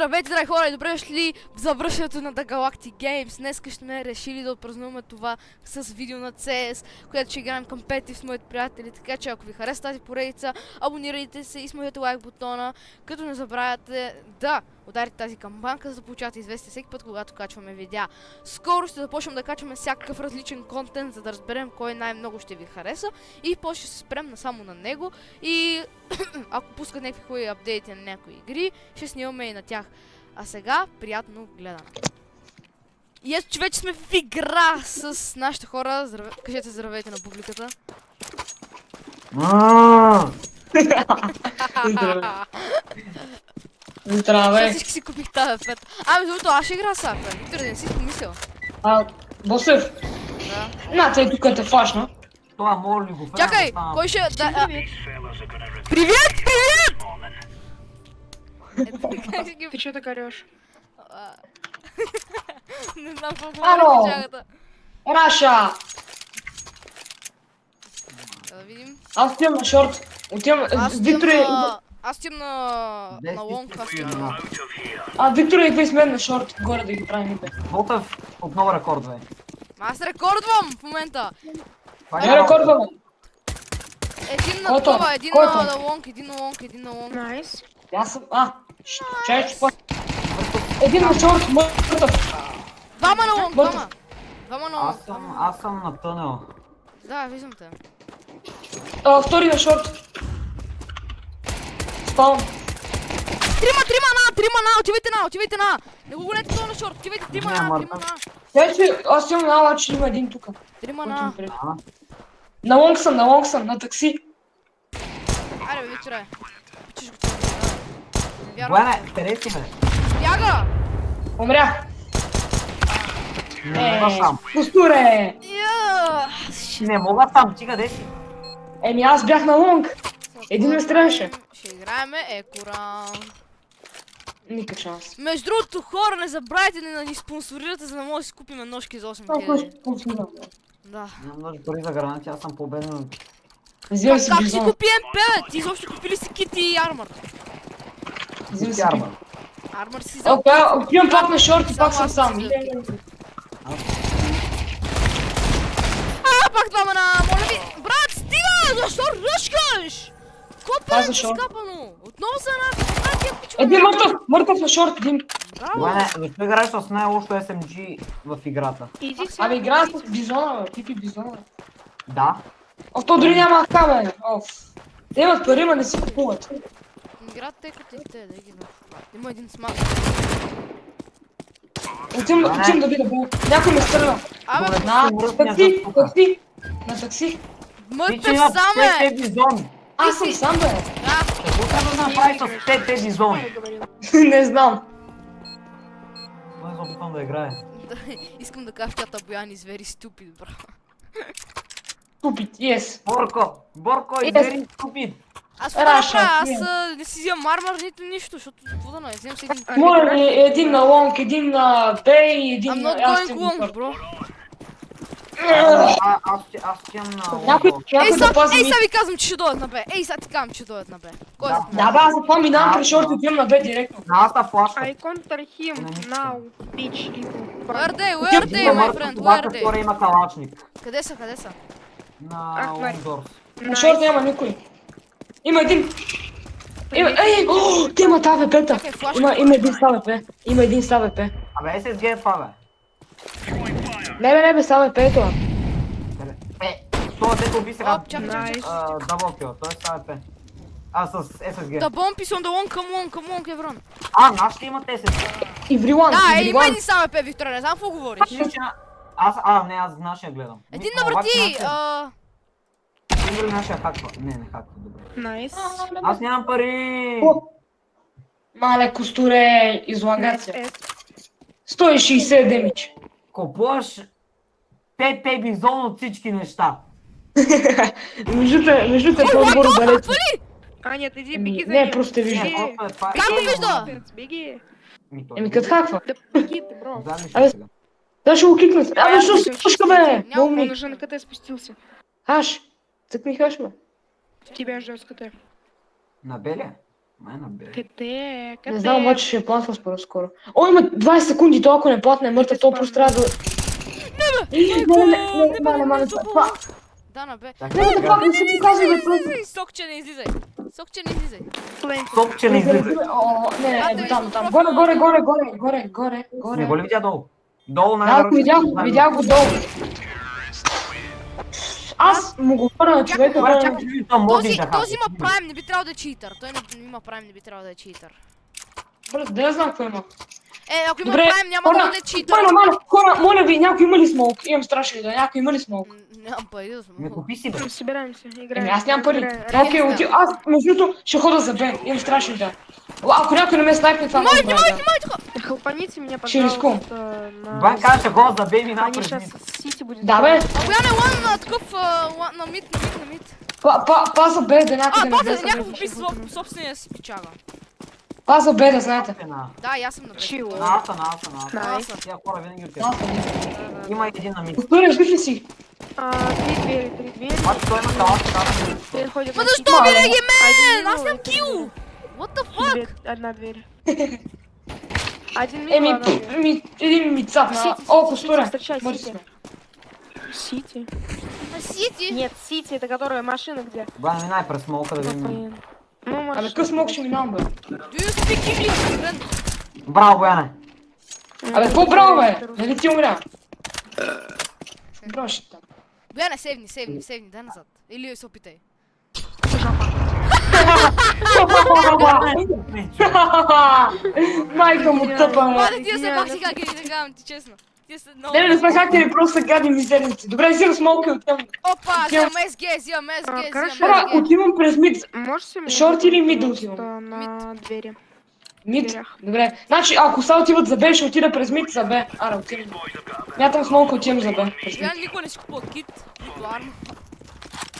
Здравейте, драги хора, и добре дошли в завършването на The Galactic Games. Днес сме решили да отпразнуваме това с видео на CS, което ще играем компетитив с моите приятели. Така че ако ви хареса тази поредица, абонирайте се и смъкнете лайк бутона, като не забравяйте да ударите тази камбанка, за да получавате известие всеки път, когато качваме видеа. Скоро ще започнем да качваме всякакъв различен контент, за да разберем кой най-много ще ви хареса и после ще се спрем само на него. И ако пускат някакви хубави апдейти на някои игри, ще снимаме и на тях. А сега, приятно гледане. И ето, че вече сме в игра с нашите хора. Кажете здравейте на публиката. Здравей! Всички си купих тази F5. Между другото, аз ще игра с F5. Виктор, не си помислил. Босев! Да. На, тъй тук те флашна. Това моля ли го френа? Чакай, кой ще... Привет, привет! Ты чё так орёшь? Не знам какво Ало! говори печагата. Раша! Да видим. Аз отивам на шорт. Отивам... Виктор е... Аз отивам на лонг, аз отивам на... Виктор е идва с мен на шорт. Горе да ги правим бе. Ботев отново рекорд, бе. Аз рекордвам в момента. Не рекордваме. Един на Който? това, един Който? на лонг, един на лонг, един на лонг. Найс. Аз съм... Чай, че по... Един на шорт, мъртъв. Двама на лонг, Мъртъв. двама. Двама на лонг. Аз съм на тънел. Да, виждам те. Втори на шорт. Спаун. Трима на, отивайте на. Не го гонете това на шорт, отивайте трима на. Чай, че аз имам на ала, че има един тука. Трима на. На лонг съм, на такси. Айде бе, Викторе. Пичиш го това. Не вярвам. Бояне, къде си, бе? Бяга! Умрях. Не мога сам. Пустуре! Не мога сам, ти къде си? Аз бях на лонг. Един ме стреляше. Ще играеме екора. Никакъв шанс. Между другото, хора, не забравяйте да ни спонсорирате, за да може да си купим ножки за 8000. Да. Нямам даже пари за гранати, аз съм победен. Взимам си Как си бизона. купи МП, бе? Ти изобщо купили си кит и армор. Взимам си Армор. Армор си за... Отивам пак на шорт и пак съм сам. Пак двама на... Моля ви... Брат, стига! Защо ръшкаш? Какво за пе шорт. скапано? Отново за една... Братия, пичове. Един мъртъв на шорт, един. Браво! Бояне, защо играеш с най-лошото SMG в играта? Иди си. Играя с бизона, бе. Пипи бизона. Да. То дори няма АК, бе. Те имат пари, ма не си купуват. Играта тъй като и те, да ги знам. Има един смак. Отивам да видя, бе. Някой ме стреля. Абе, На такси. На такси. мъртъв сам е! бизони. Аз съм сам, бе. Да, Какво трябва да направиш с 5 бизони? Не знам. Той се опитвам да играе. искам да кажа в чата Боян is very stupid, бро. Ступид, yes. Борко is very stupid. Аз какво да Раша, направя? Аз не. не си взимам армор, нито нищо, защото какво да не вземам си един... Моля ли, един на лонг, един на бей и един I'm на... not going long, бро. Аз отивам на... Някой да пази ми. Ей, сега ви казвам, че ще дойдат на Б. Ей, сега ти казвам, че ще дойдат на Б. Кой е Да. за Да, бе, аз за това минавам през шорт и отивам на бе директно. Аз на флашка. I counter him now, bitch. Where are they, my friend? Where are Втора they? има калашник. Къде са, къде са? На Лондорс. На шорт няма никой. Има един. Ей, те имат АВП-та. Чакай, флаш. Има един с АВП. Има един с АВП. Абе, SSG е това, бе. Не бе, с АВП е това. Това дето уби сега. Оп, чакай. Дабл кил, той е с AWP. С SSG. The bomb is on the one, come on, Kevron. Нашите имат SSG. Иврилан, Да, има Иврилан. един сам АП, Виктория, не знам какво говориш. Не, аз нашия гледам. Един на врати, Или нашия хаква? Не хаква, добре. Найс. Аз нямам пари! Мале, костуре, излагация. Найс. 160 демидж. Купуваш 5 бизон от всички неща. Между те по-отборо далеч. А, нет, иди, беги за Не, ним. просто те вижда. Беги. Просто е това. Как го вижда? Беги. Като хаква. Да беги ты, бро. Абе, да ще го кикнат. Абе, що се пушка, бе? Няма, Он Умник. уже на КТ спустился. Хаш. Цъкни хаш, бе. Тебя ждет с КТ. На белия? Мене бе. КТ, КТ. Не знам, обаче ще е платва скоро. О, има 20 секунди, то ако не платне мъртъв, то просто трябва да... Не, Дана бе. Така, не, така. пак не се показва, бе, просто. Излизай, сокче, не излизай. Сокче, не излизай. Сопче не излиза. О, не, до там. Горе. Не го ли видя долу? Долу Да, най-вероятно. видях го долу. Аз му говоря на човека, Добре, да... чакай да видим това може да Този има прайм, не би трябвало да е читър. Той не има прайм, не би трябвало да е читър. Бърз, да я знам какво има. Ако има Добре, прайм, няма да бъде читър. хора, моля ви, някой има ли смолк? Имам страшно да някой има ли смолк? Нямам пари да съм. Не купи си бе. Собираемся, играем. Еми, аз нямам пари. Играем. Окей, аз между другото ще хода за Б, имам страшно да. Ако някой не ме снайпне, това Внимай, може да внимай, правя. внимай, Хелпаните меня, Ще рискувам. пожалуйста, на... Бан каже го за бейби Они напред. сейчас Сити будет. Да, бе, Бояне, лан на такъв, на мид. паза Б да някой да не Паза, влезе. някакво би собствения си печага. Паза Б да знаете. Да, и аз съм на Чил. бе. На аса. Найс. Тия хора винаги от теб. Аз Има един на мид. Повторя, вижте си. Три двери. Обаче той има талант, така. Переходит Ма на защо Сити. винаги мен? Один Аз нямам мид, кил! What the fuck? Одна дверь. Один мид, Еми, одна дверь. един ми цапна. Сити, О, Сити, повторя. встречай, Мърси Сити. сме. Сити? А Сити? Нет, Сити, это которая машина где? Бан минай през смолка да видим. Блин. Ну, Абе, машина. къс смок ще минавам, бе. Do you speak English, friend? Браво, Бояне. Абе, по-браво, бе. Нали ти умря? Браво ще там. Бояне, сейвни, дай назад. Или се опитай. Майка му тъпа, бе. Млади, тия са бах си как ги казвам ти честно. Тия са много... Не сме хакери, просто са гадни мизерници. Добре, взимам смолка и отивам. Опа, взимам SG. Хора, отивам през мид. Можешь мне Шорт или мид да просто отивам? на двери? Мид? Дверях. Добре. Значи, ако са отиват за Б, ще отида през мид за Б. Ара, отивам. Мятам смолка, отивам за Б. През мид. Бояне никога не си купува кит, нито арма.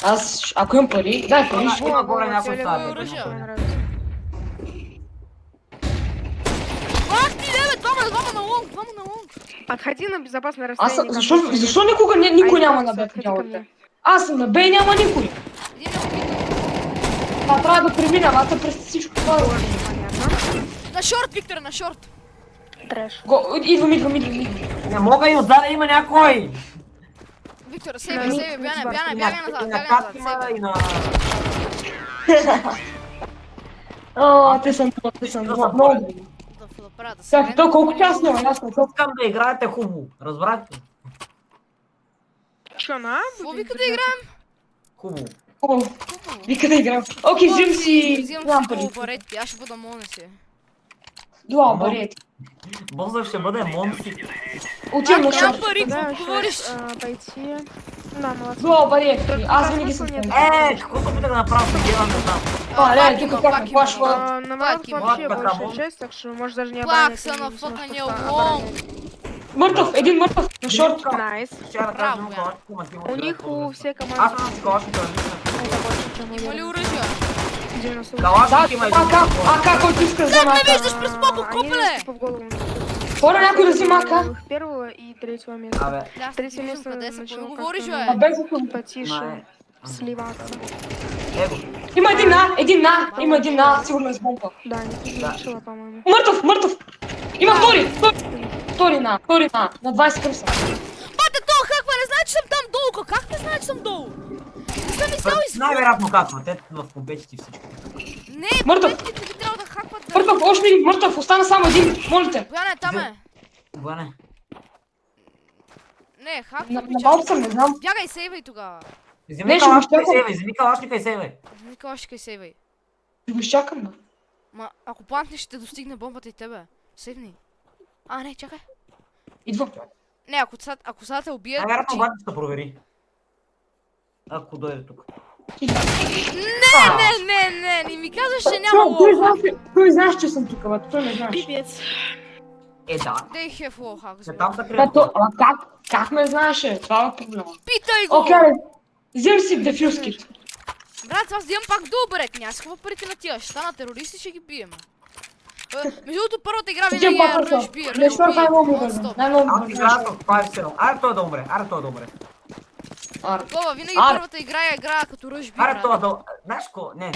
Аз, ако имам пари, дай пари. ще- Има горе някой фиолетовое стаби. оръжие. мне нравится. Ах ти, лебе, двама на лонг. Отходи на безопасное Аз, расстояние. защо никога никой няма на Б в дялата? Аз съм на Б и няма никой. Един е убит. Това трябва да преминам, аз през всичко това. Понятно. На шорт, Виктор, на шорт. Трэш. Идвам. Не мога и отзаде има някой. Виктор, На сейвай, мид, Бояне, мид, бягай назад, И на бягай кат назад, има сейвай. и на... О, те са много. Да правя да се Сега, то колко часа има, ясно. Искам да играете хубаво. Разбрахте? Чё, на? Какво вика да играем? Хубаво. Хубаво. Вика да играм. Окей, взимам си... Взимам Нямам си пари. долу баретки, аз ще бъда монеси. Дуал барет. Бозър ще бъде монси. Отивам на Нямам шорт. пари, Да, какво ещё, говориш? пойти. Да, молодцы. Дуал барет. Аз винаги съм Нет. там. Какво се опита да направя с гела, не знам. Не, Пак тук има, как пак има. плашва. Наоборот, Паки, вообще вот большая потому. часть, так что можешь даже не Пак оборонять. са на они смогут фъкания просто лонг. оборонять. Мъртъв, един мъртъв. На шорт. Найс. Вчера Браво, казвам, бе. У них у всей Аз команды съм с калашника. это больше, чем Има ли уверен. оръжие? 90. Да, Калашник има един. АК, който иска да Как взема ме АК. виждаш през поко, Они купеле? типа в голову. Хора, някой да взима АК. Первого и третьего места. Абе, Да, аз Третье не место виждам къде са, начало какво как-то говориш, на- А бе? без звук. Потише. Сливата. его. Има има един на, сигурно е с бомба. Да, не получила, по-моему. Мъртъв! Има втори на 20 кръса. Бате, то хаква, не знае, че съм там долу. Как не знае, че съм долу? Не съм изял и Най-вероятно каква, те в компетити всички. Не, Мъртъв. победите би трябвало да хакват да... Мъртъв, още един мъртъв, остана само един, молите. Бояне, там е. Бояне. Не, хаква, На обичам. малко съм, не знам. Бягай, сейвай тогава. Вземи Не, ще калашника го и чакам. сейвай, вземи калашника и сейвай. Вземи калашника и сейвай. Ще го изчакам, бе. Ма, ако плантнеш, ще достигне бомбата и тебе. Сейвни. А, не, чакай. Идвам. Не, ако сега те убият... Най-вероятно обаче ще провери. Ако дойде тук. Не ми казваш, че няма лоу. Той знаеш, че съм тук, бе, той не знаеш. Пипец. Е, да. They have wall hack, Се там са Бе, крили. как ме знаеше? Това е проблема. Питай го! Окей, взем си дефюз кит. Брат, аз взимам пак добре, няма си какво парите на тия. Ще станат терористи, ще ги бием. Между другото, първата игра Взем винаги пак е ръчно. Rush B, Не Rush ще най-много B, бързо. non-stop. Най-много Аз бързо. играя в 5-7. Аре той да умре, аре той да умре. Баба, винаги Аре. първата игра е игра като Rush B, Аре брат. той да... Знаеш ко? Не,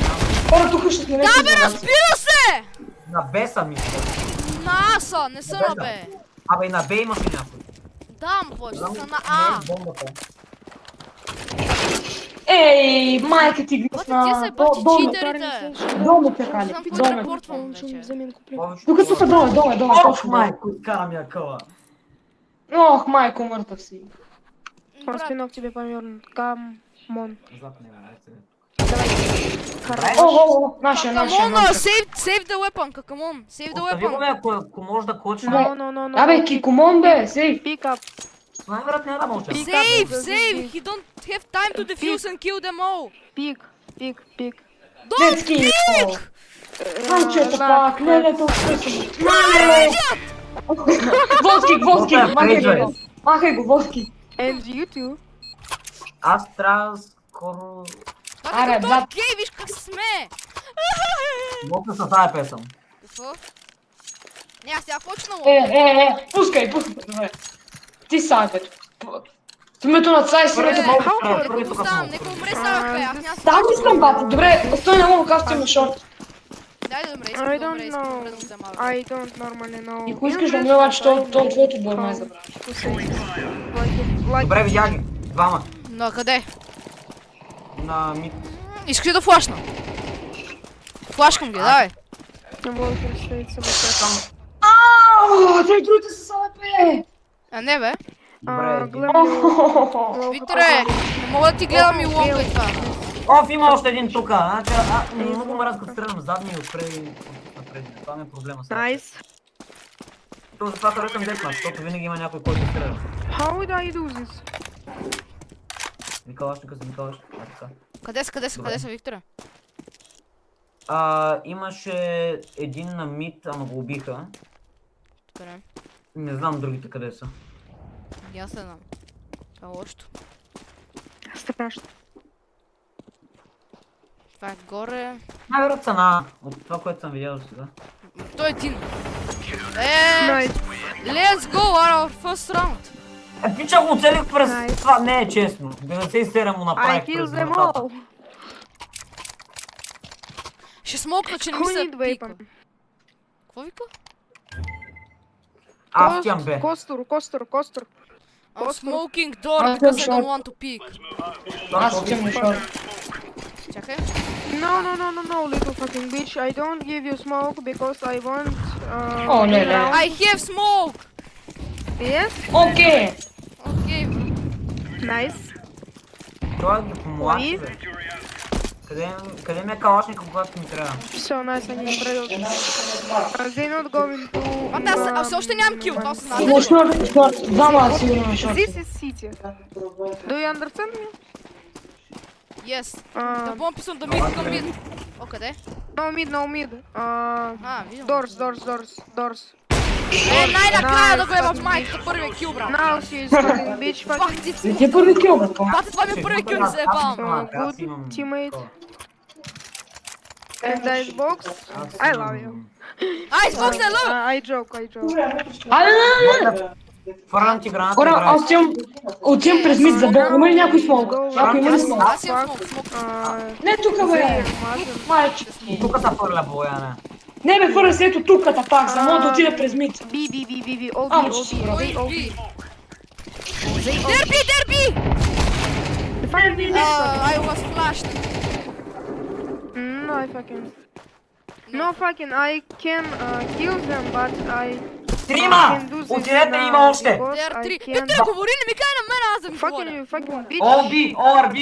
Хора, тук ще сме нещо Да, бе, разбира се! на Б съм мисля. На А са, не са на Б. Абе и на Б имаш ли някой? Да, ма повече са на А. Бомбата. Ей, майка ти Бате, тия са гръсна. бати Долу, читерите. долу те кали. Знам какво Долу. репортвам Ще вече. вземен куплен. Тук, долу, Ох, точно. майко, изкара ми акъла. Ох, майко, мъртъв си. Брат, Спинок тебе помернут. Камон. Зад него, айде. Хорош. О, нашия. Камон, save the weapon, камон, save the Остави го weapon. ме, ако може да кочне. No. Абе, кикомон бе, сейф. Pick up. Най-вероятно няма да мълча. Save, he don't have time to defuse and kill them all. Pick. Детски. Майчета пак, не, то вкъсвам. Волски, махай го, Волски. And you too. Аз трябва скоро... Аре, Бате, той брат. е гей, виж как се смее. Мога с тази песен. Какво? Не, аз сега почнало. Пускай, добре. Ти сайпет. В името на цай си рече малко. Нека го оставам, нека умре сега, бе, аз няма да Там искам, бати, добре, стой на лово, казвам има шорт. Дай да умре, I искам да умре, don't искам да know. умре да го взема. I don't normally know. И ако искаш да умре, обаче, то твоето отбор май забравя. Добре, видях ги. Двама. Но къде? На мид. Искаш ли да флашна? Флашкам ги, давай. Не мога да представить себе как. Аааа, те другите са салепе! А не бе. Добре. Гледам Викторе, не мога да ти гледам и лонга и това. Оф, има още един тука. Значи, много ме разкът стрелям задни и отпред. Това ми е проблема сега. Найс. То затова харесвам десмат, защото винаги има някой, който стреля. How would I do this? Николашника за Николашника. Къде са, Викторе? Имаше един на мид, ама го убиха. Къде? Не знам другите къде са. И аз не знам. Това е лошото. Страшно. Това е горе. Най-вероятно са на от това, което съм видял сега. Той е един. Найс. Let's go, our first round. Пича го оцелих през Nice. това, не е честно. 97 му I направих kill през them минутата. all. Ще смокна, че не ми Who се need пика. weapon? Какво вика? Аз тям бе. Костур. I'm smoking door Аз because I съм don't want to peek. Аз отивам на шорт. Чакай. No, little fucking bitch. I don't give you smoke because I want. О, не. I have smoke! Yes. Окей. Окей, Nice. Това ги помлади, бе. Къде ми е калашника, когато ми трябва? Все, nice, они пройдут. They not going to. Ама аз все още нямам кил, това се знае. На шорт. Двама сигурно на шорт. This is city. Do you understand me? Yes. The bomb is on the mid, on mid. О, къде? No mid. Видим. Doors. Най-накрая да го е в майката, първия кил, брат. Now she is fucking bitch. Пак Fucking ти Ти е първи кил, бе. бате, това ми е първия кил, не се ебавам. good teammate. And Icebox. I love you. Xbox не лъв! I joke. Айде! Фърлям ти граната. Хора, играй. аз отивам през мид за Бог. Има ли някой смолк? Някой има ли смолк? Аз имам смок. Не тук, бе. Майче. Тук се фърля Бояне. Не, бе, хвърля се ето туката пак, за мога да отида през мид. B. Ам, OB. ще се брат. Би. Дерби! I was flashed. No fucking, I can kill them, but I Трима! can do this Отидете, now има още! because There are I three. can. Виктор, говори, не ми кай на мен, аз да ми говоря. Fucking bitch. ОРБ, ОРБ!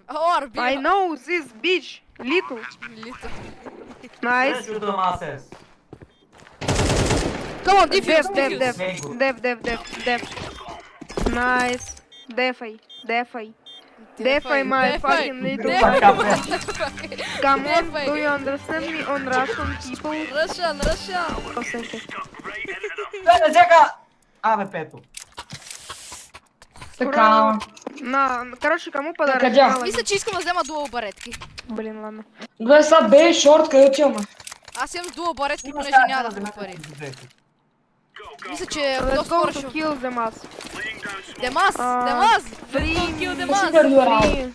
ORB. I know this bitch. Little. Лито. Nice. Чудо масес. Come on, defuse, defuse. Def. Nice. Defy my fucking little. Come on, do you understand me on Russian people? Russian. Не, чека! Абе, пето. Така. Короче, кому подарок? Къде? Мало. Мисля, че искам да взема дуал баретки. Блин, ладно. Добре, сега бе, шорт, къде отиваме? Аз имам дуал баретки, понеже няма да имам пари. Мисля, че Let's доскоро go ще... to kill them us. Демас! Free. Kill Демас! Супер добра. Free.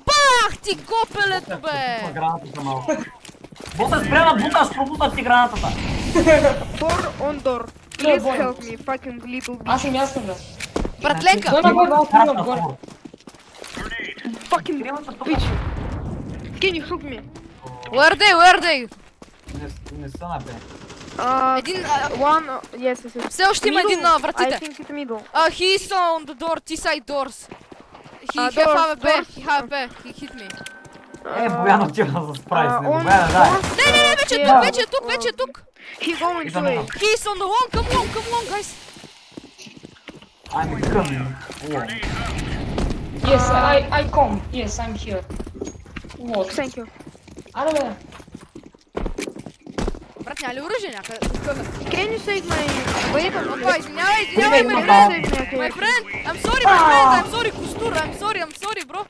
Бах ти копелето, бе! Гранатата малко. Боса, спря да буташ, пробуташ си гранатата. Four on door. Please help me, fucking little bitch. Аз съм ясно, бе. Братленка! Той нагоре, аз съм нагоре. Fucking bitch. Can you hook me? Where they? Не са на бе. Един... One, yes, yes. Все още има един на I вратите. think it's middle. He is on the door, T-side doors. He Doors, have AWP, doors. he have AWP, he hit me. Боян отива за спрай с него. On Боян, дай. door. Не, вече е тук. He going Идва to на A. нас. He is on the wall, come on, guys. Ами към. Yes, I come. Yes, I'm here. What? Thank you. Аре, бе. Брат, няма ли оръжие някъде? Can you save my weapon? Опа, извинявай, Има my там. friend. Save me, My okay. friend, I'm sorry, Костур, I'm sorry, bro.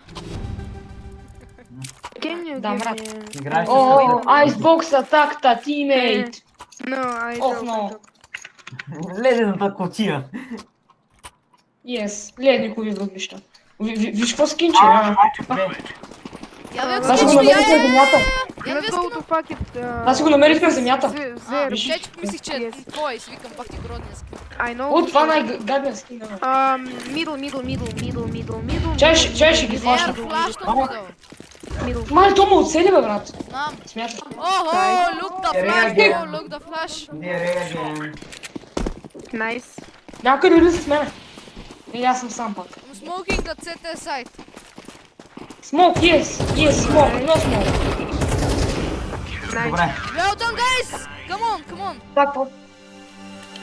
Can you Да, give брат. me... Играеш ли О, с Icebox атакта, teammate. No, I Ох, don't. no. ледената котия? Yes, ледникови гробища. Виж какво скинче, а? Я да Аз го намерих на земята. Let's go to fuck it. Аз си го намерих на земята. There. Ще помислих, че е Yes. твой, си викам пак ти городния скин. I know. О, това най-гадния скин. бе. Middle. Чай ще ги Не, флашна. флаш на видео. Middle. Мале, то му оцели, бе, брат. Знам. Смятай. Охо, look the flash, bro, look the flash. Не реаген. Nice. Някой дойде с мене. Или аз съм сам пак. I'm smoking the CT site. Smoke, yes, smoke, no smoke. Nice. Добре. Well done, guys! Come on. Так, по.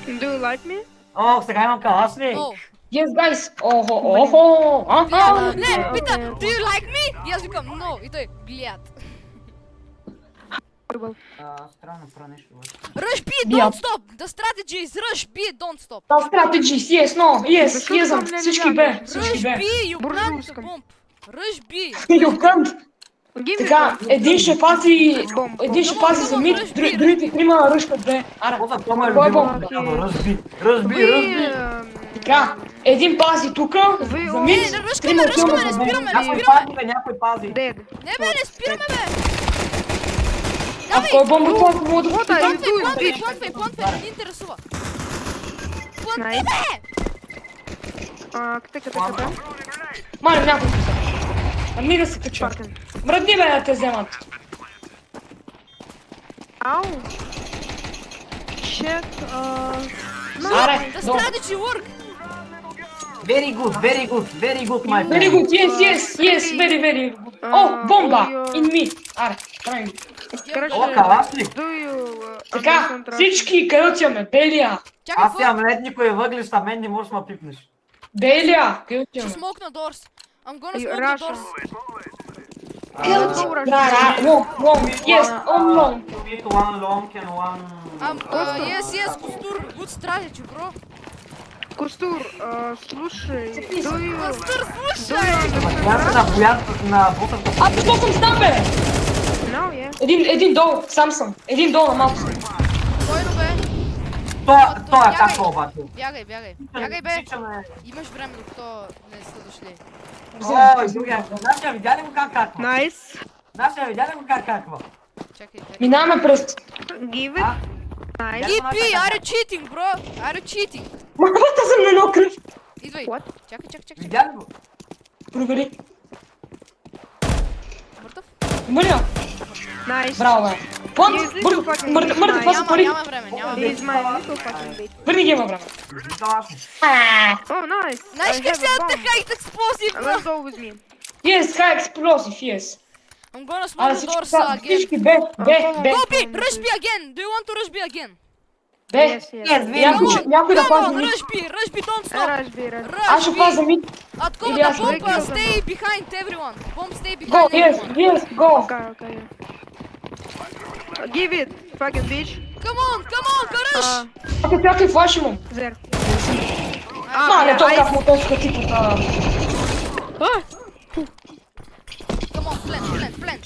Do you like me? О, сега имам калаш ли? Oh. Yes, guys. Охо. Не, пита, do you like me? И аз викам, no. И той, блядь. Трябва да направя нещо. Rush B, Yeah. don't stop. The strategy is rush B, don't stop. The strategies, yes, no, yes, Защо yes, там не всички лягаш? бе, всички Rush бе. B, you plant the Буржуйском. bomb. Rush B. Юкънт. Give me Така, един ще пази, Бомб. един ще пази за мид, другите трима ръшкат бе. Аре, Боса, това ме е Кой е любимо. бомба? Ръжби. така, един пази тука, Ви- за мид, Не, ръшкаме, трима отиваме не за бе. спираме, не Някой спираме. пази, бе, някой пази. Dead. Не бе, не спираме бе. А в кой бомба това мога да What are you впитам? doing? Плантвай, не ни интересува. Плантвай Nice. бе! Така. Мале, някой се. Ами да се кача. Fucking. Мръдни бе да те вземат. Ow. Check. Аре, The долу. strategy work. Very good, my friend. Very good, yes, very good. О, бомба, in me. Аре, прави го. О, калаш ли? Do you Така, всички къде отиваме? Белия. Чакай, Аз имам ледникови въглища, мен не можеш да ме пипнеш. Белия, къде ще отиваме? smoke на doors. I'm gonna You smoke the Russian. doors. Къде отиваме? Long, yes, on long. One long and one... Yes, Костур, good strategy, bro. Костур, слушай, do you... Костур, Do слушай! you Аз understand? на боят на босата. А, какво съм с там, бе? No, yeah. Един долу, сам съм. Един долу на малко съм. Койно бе? Той е така обаче. Бягай, бе. Имаш време, докато не са дошли. Ой, другия. Нашия видя ли го как каква? Nice. Нашия видя ли го как каква? Чакай. Минаваме през... Give it. Nice. EP, are you cheating, bro? Are you cheating? Мамата съм на едно кръв. Идвай. What? Чакай. Видя ли го? Провери. Мъртъв? Мърля. Nice. Браво, бе. Плант, мъртъв, това са пари. Няма време. He is my little fucking bitch. Пари ги има време. Калаш ли? Oh, nice. Знаеш I как have се a bomb. атакайт експлозив, Let's bro? go with me. Yes, high explosive, yes. I'm gonna Аре, smoke the всички doors са, again. всички бе. Go B, rush B again. Do you want to rush B again? Бе. Yes, yes. Някой да Come пази on, мид. rush B, don't stop. Rush, B, rush. Аз ще Rush B. пазя мид. At come Или the аз bomb, ще ги stay behind everyone. Bomb stay Go, behind yes, everyone. yes, go. Okay. Give it, fucking bitch. Come on, rush. Какви флаш имам? There. Мале, то как му точка типата. Come on, plant.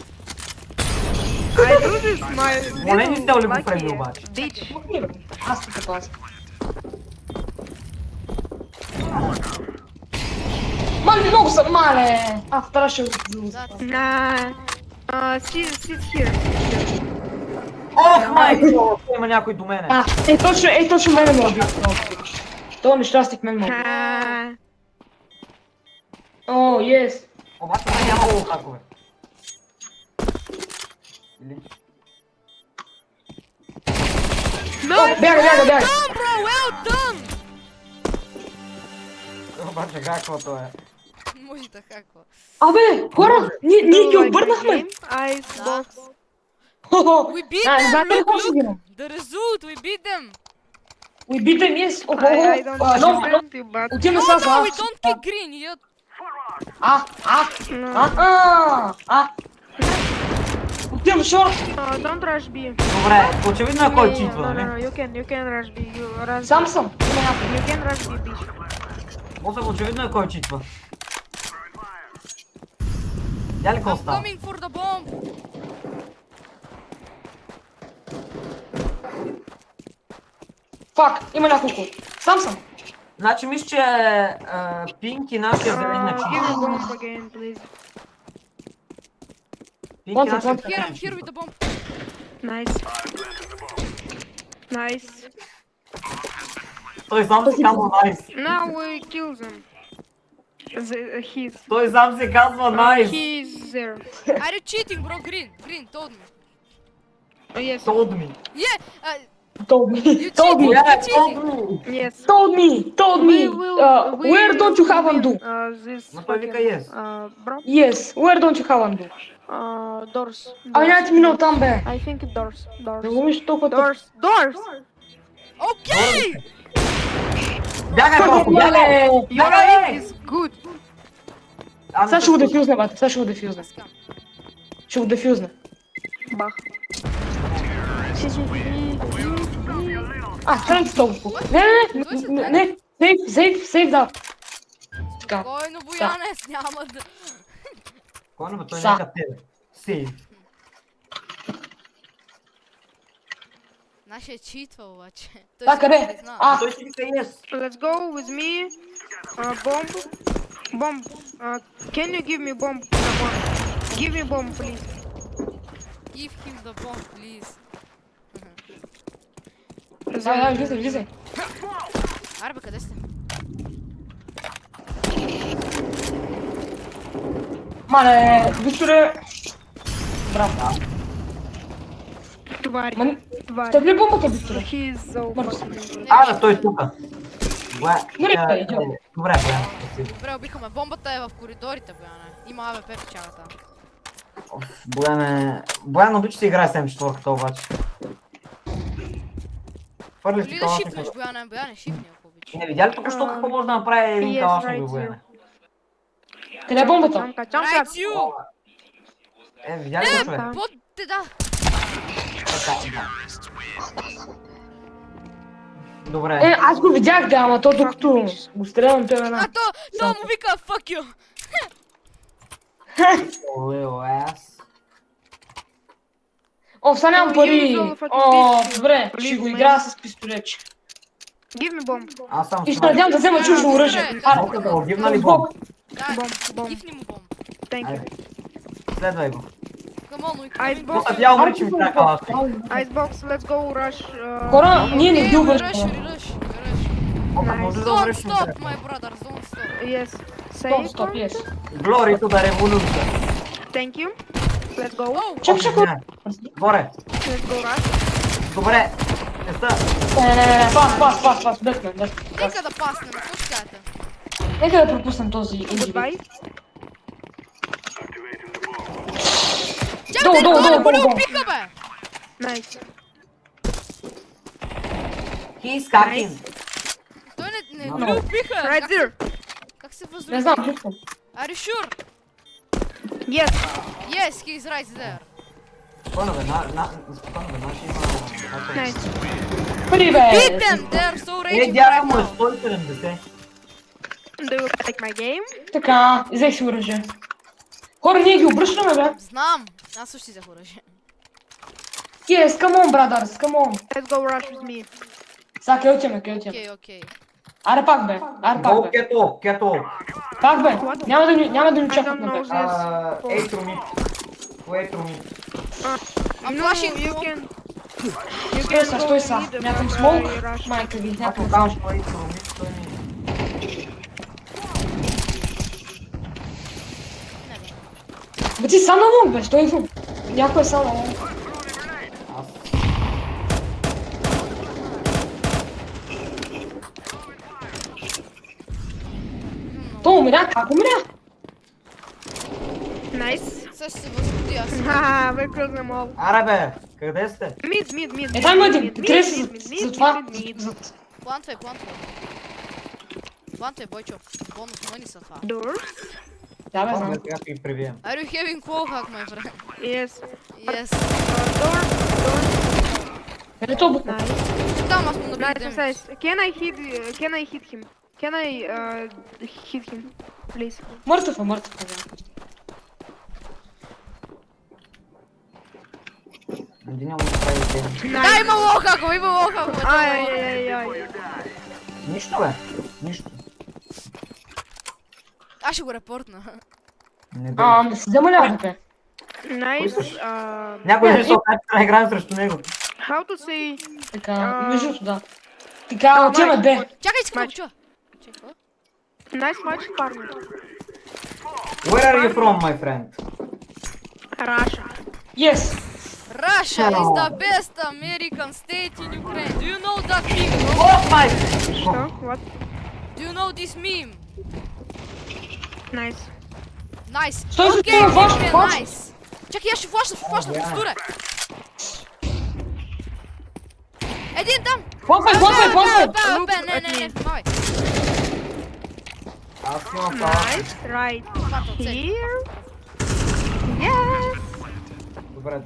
I do this, my Моля, не сте ли го lucky правили обаче? bitch. Аз тук пазя. много съм, мале! Трябваше да Да, Nah. Sit here. Ох, майко! Има някой до мене. точно мене ме убил. То нещастник мен ме убил. Ah. О, ес. Обаче няма много хакове. Или? Бяга. done, bro, well done! Обаче хаквото е. Може да хаква. Абе, хора, ние ги обърнахме. Icebox. We beat them, Знаете ли look, какво ще look! видим? The result, we beat them! We beat them, yes. I don't understand you, but Отиваме No, сега no, we don't pick green, idiot! Отивам шорт. don't rush B. Добре, очевидно е кой читва, No, нали? you can rush B. You rush. Сам съм. You can rush B, bitch. Босък, очевидно е кой читва. Я ли какво I'm става? coming for the bomb! Фак, има няколко. Сам съм. Значи мисля, че Пинк и нашия зелен на Give me читва. bomb again, please. Пинк и нашия Here, I'm here with the bomb. Nice. Nice. Той сам се казва Найс. Now we kill them. He's. Той сам се казва Найс. He's there. Are you cheating, bro? Green, told me. Yes. Told me. Yeah, Told me. you Told me. cheating, Yeah, you told cheating! me. Yes. Told me. Where don't you have undo? This Но той вика fucking, yes. bro. Yes, where don't you have undo? Doors. Ами няма ти минал там, бе. I think doors. Не го мисля толкова тъп. Doors. Okay! Бягай просто, бягай! Мале! Your aim is good. Сега ще го дефюзне, бате. Сега ще го дефюзне. Ще го дефюзне. Бах. Храним се толкова. Не. Сейф, да. Така. Спокойно, Боянес, няма да... Кой бе, той Са. нека тебе. Сейв. Нашия читва обаче. Той Да, си къде? го призна. Той си вика yes. Let's go with me. Bomb. Can you give me bomb? Give me bomb, please. Give him the bomb, please. Да, влизай. Аре бе, къде сте? Мале, Викторе. Браво. Тварь. Ще ли бомбата, Викторе? He is so fucking. Абе, той е тука. Нали, идем. Добре, Боян. Добре, убихаме. Бомбата е в коридорите, Бояне. Има АВП в чарата. Боян обича да играе с М4-ката обаче. Хвърли Или си да калашника. шипнеш, Бояне, шипни, ако обичаш. Не видя ли току-що какво може да направи един Yes, калашник, right, Бояне? Къде е бомбата? Чамка. Right, you! Видя ли го, човек? Бот те да! Добре. Аз го видях, да, ама то докато го стрелям, той е А една. то му вика fuck you! Лил ас. О, сега нямам пари. О, добре, ще го играя с пистолетче. Give me bomb. Аз съм И ще надявам да взема чуждо оръжие. Мога да го гивна ли бомб? Да, Bomb. гифни му бомб. Thank you. Айде. Следвай го. Come on, we Айде, coming. бомб. После я умри, че ми трябва калашник. Icebox, let's go rush. Хора, ние не ги Rush, обръщаме. rush. Може да Don't умреш, ми stop, трябва. my brother, don't stop. Yes. Стоп, Safe. стоп, yes. Glory to the revolution. Thank you. Let's go. Oh, Чакай, Горе. Let's go rush. Добре. Не ста. Пас, бетмен. нека да паснем, какво ще кажете? Нека да пропуснем този индивид. Goodbye. Чакай, долу, долу, долу. убиха, бе! Nice. He's cutting. Той не No. го убиха! Right there. Как се Не възродил? знам, чувствам. Are you sure? Yes. Yes, he is right there. Спокойно бе, наши има... Nice. Пари, бе! Beat them, they are so raging Дяга right му е now. 170. Do you like my game? Така, взех си оръжие. Хора, ние ги обръщаме, бе. Знам, аз също си взех оръжие. Yes, come on, brothers, come on. Let's go rush with me. Сега, къде отиваме? Окей. Аре пак бе, Go кето. Пак бе, няма да ни I чакат don't know на бе. this. Ейтру мид. Ейтру мид. I'm No, flashing. you can... Стой са. mid, Някакъв but смолк. I rush. Майка ви, Ако някакъв там смолк. ще ейтру мид, той ми... Бе ти сам на лонг бе, стой вън. Някой е сам на лонг. Аз... Той умря, как умря? Nice. Сега ще се възбуди аз. Haha, we're close them all. Аре бе, къде сте? Mid. Е, там има един. Крие се за това. Mid. Плантвай. Плантвай, Бойчо. Бонус мъни са това. Doors? Да бе, знам. Сега ще ги прибием. Are you having wall hack, my friend? Yes. Yes. Door. Къде то бука? Nice. Там аз му Nice, набих nice. Can I hit him? Can I hit him, please? Мъртъв е, мъртъв е. Един му прави ден. Да, има wall hack, има wall hack. Ай. Нищо бе, нищо. Аз ще го репортна. Не бе. Не си замалявай бе. Nice. Някой ще се опитва да играем срещу него. How to say... Така, между да. Така, отиваме бе. Чакай, искам да го чуя. Чакай, Nice match, partner. Where are you from, my friend? Russia. Yes. Russia is the best American state in Ukraine. Do you know that thing, bro? Oh my! Что? What? Do you know this meme? Nice. Nice. Стой, Okay, стой, флаш, man, флаш. nice. Чакай, аз ще флашна, да. процедура. Един там! Хлопай. Не, май. Аз имам това. Nice. Right here. Yes. Добре.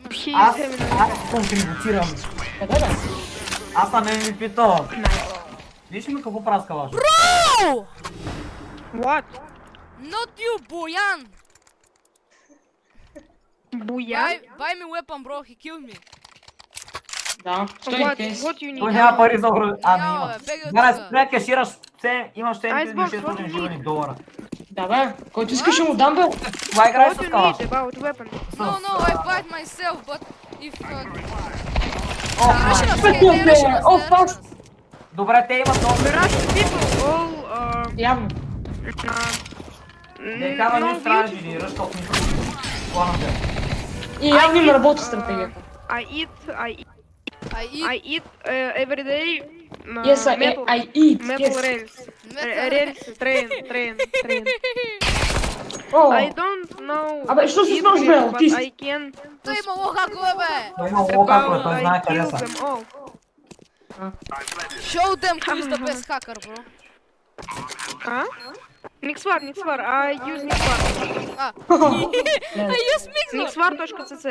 He's Аз having контрибутирам. Къде бе? Аз съм MVP-то. Виж ми какво праска ваш. Bro! What? Not you, Boyan! Буян? Buy me weapon, bro, he killed me. Да, стой, What? кейс. What you Той need? няма пари за огромно. Няма, Има. бе, бегай от Гарай, тука. спря кешираш все, имаш Icebox, 7600 what do you живени долара. Да бе, който искаш ще му дам бе. Това играеш What с you калаш. need about weapon? No, I bought myself, but if... О, Russian май. us, Пътя, they бе, Russian us, о, they фак. Russian us. Добре, те имат много. The Russian people all Явно. They have a new strategy, Rush me. One of them. И явно им работи стратегията. I eat every day Yes, I eat. metal Yes. rails. Metal Rails, train. О, I don't know. Абе, що си eat снимаш, бе, rails, but аутист? I can Той има лохакове, бе! Той има локакове, той I знае къде kill са. them all. Show them who is the best hacker, bro. Huh? Nixwar, I use Nixwar. I use Mixer! Nixwar.cc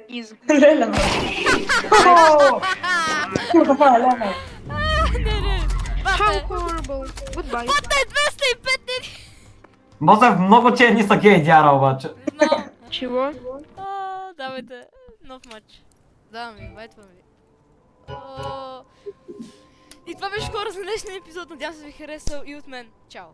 is. леле, бе. О, курва, леле. Не. How horrible. Goodbye. Бата е 205 дни! Бозев, много черни са гей дяра обаче. Знам. Чего? Давайте, нов матч. Давам ви, вайтвам ви. И това беше хора за днешния епизод. Надявам се ви харесал и от мен. Чао!